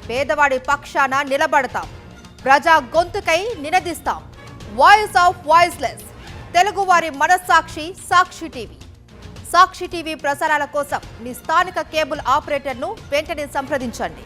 పేదవాడి పక్షాన నిలబడతాం, ప్రజా గొంతుకై నినదిస్తాం. వాయిస్ ఆఫ్ వాయిస్లెస్, తెలుగువారి మనస్సాక్షి సాక్షి టీవీ. సాక్షి టీవీ ప్రసారాల కోసం మీ స్థానిక కేబుల్ ఆపరేటర్ను వెంటనే సంప్రదించండి.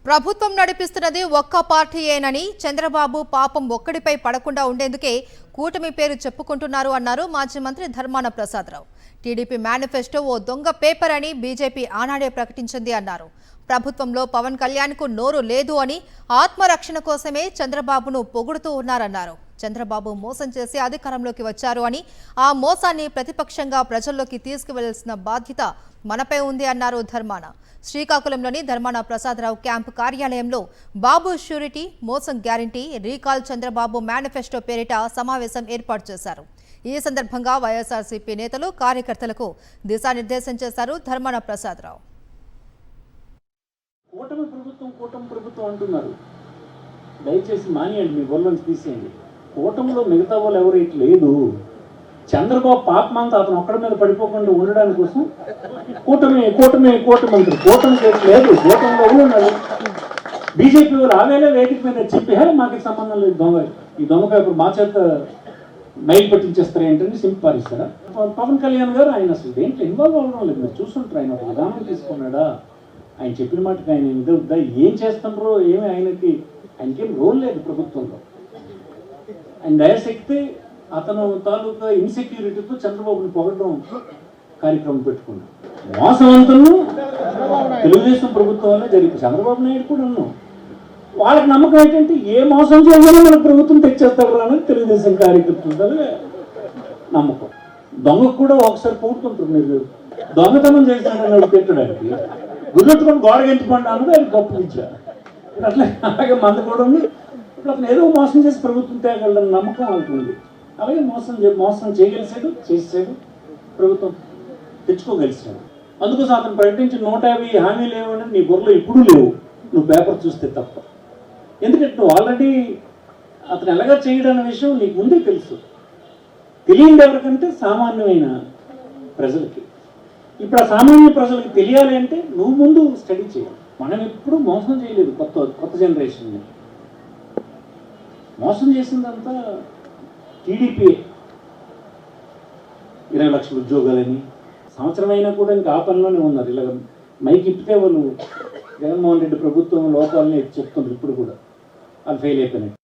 ప్రభుత్వం నడిపిస్తున్నది ఒక్క పార్టీయేనని, చంద్రబాబు పాపం ఒక్కడిపై పడకుండా ఉండేందుకే కూటమి పేరు చెప్పుకుంటున్నారు అన్నారు మాజీ మంత్రి ధర్మాన ప్రసాదరావు. టీడీపీ మేనిఫెస్టో ఓ దొంగ పేపర్ అని బీజేపీ ఆనాడే ప్రకటించింది అన్నారు. ప్రభుత్వంలో పవన్ కళ్యాణ్కు నోరు లేదు అని, ఆత్మరక్షణ కోసమే చంద్రబాబును పొగుడుతూ ఉన్నారన్నారు. చంద్రబాబు మోసం చేసి అధికారంలోకి వచ్చారు అని, ఆ మోసాన్ని ప్రతిపక్షంగా ప్రజల్లోకి తీసుకువెళ్లాల్సిన బాధ్యత మనపై ఉంది అన్నారు ధర్మాన. శ్రీకాకుళంలోని ధర్మాన ప్రసాదరావు క్యాంపు కార్యాలయంలో బాబు ష్యూరిటీ, మోసం గ్యారంటీ, రీకాల్ చంద్రబాబు మేనిఫెస్టో పేరిట సమావేశం ఏర్పాటు చేశారు. ఈ సందర్భంగా వైఎస్ఆర్సీపీ నేతలు, కార్యకర్తలకు దిశానిర్దేశం చేశారు ధర్మాన ప్రసాదరావు. కూటమి ప్రభుత్వం అంటున్నారు, దయచేసి మానేయండి, మీ బొల్లని తీసేయండి. కూటమిలో మిగతా వాళ్ళు ఎవరు ఇట్లా లేదు. చంద్రబాబు పాపమంతా అతను ఒక్కడి మీద పడిపోకుండా ఉండడానికి కోసం కూటమి అంటారు. కూటమి లేదు, కూటమిలో ఎవరు ఉన్నారు? బీజేపీ వాళ్ళు ఆవేళ వేదిక మీద చెప్పి మాకు సంబంధం లేదు, ఈ దొంగ పేపర్ మా చేత మైల్ పట్టించేస్తారు ఏంటంటే సింపారిస్తారా? పవన్ కళ్యాణ్ గారు ఆయన అసలు దేంట్లో ఇన్వాల్వ్ అవ్వడం లేదు. మీరు చూస్తుంటారు, ఆయన ఒక విధానం తీసుకున్నాడా? ఆయన చెప్పిన మాటకి ఆయన ఇద్దా ఏం చేస్తుండ్రో ఏమి ఆయనకేం రోల్ లేదు ప్రభుత్వంలో. ఆయన దయశక్తి అతను తాలూకా ఇన్సెక్యూరిటీతో చంద్రబాబుని పొగడం కార్యక్రమం పెట్టుకున్నాడు. మోసవంతులు తెలుగుదేశం ప్రభుత్వం వల్ల జరిగింది. చంద్రబాబు నాయుడు కూడా ఉన్నాం. వాళ్ళకి నమ్మకం ఏంటంటే ఏ మోసం చేయగానే మన ప్రభుత్వం తెచ్చేస్తారు అనేది తెలుగుదేశం కార్యకర్తలు నమ్మకం. దొంగకు కూడా ఒకసారి పూడుకుంటారు. మీరు దొంగతనం చేసినాడని పెట్టడానికి గుర్రెత్తుకొని గోడగెంటుకోండి అన్నది ఆయన గొప్ప విద్య. అలాగే మంద కూడా ఉంది. ఇప్పుడు అతను ఏదో మోసం చేసి ప్రభుత్వం తేగలడని నమ్మకం అవుతుంది. అలాగే మోసం చేసాడు, ప్రభుత్వం తెచ్చుకోగలిసాడు. అందుకోసం అతను ప్రకటించిన 150 హామీలు ఏమనేది నీ బుర్రలో ఇప్పుడు లేవు, నువ్వు పేపర్ చూస్తే తప్ప. ఎందుకంటే నువ్వు ఆల్రెడీ అతను ఎలాగా చేయడన్న విషయం నీకు ముందే తెలుసు. తెలియదు ఎవరికంటే సామాన్యమైన ప్రజలకి. ఇప్పుడు ఆ సామాన్య ప్రజలకు తెలియాలి అంటే నువ్వు ముందు స్టడీ చేయాలి. మనం ఎప్పుడు మోసం చేయలేదు. కొత్త జనరేషన్ని మోసం చేసిందంతా టీడీపీ. 20 లక్షల ఉద్యోగాలని సంవత్సరం అయినా కూడా ఇంకా ఆ పనిలోనే ఉన్నారు. ఇలా మైకి ఇప్పితే వాళ్ళు జగన్మోహన్ రెడ్డి ప్రభుత్వం లోపాలని చెప్తున్నారు. ఇప్పుడు కూడా వాళ్ళు ఫెయిల్ అయిపోయినట్టు.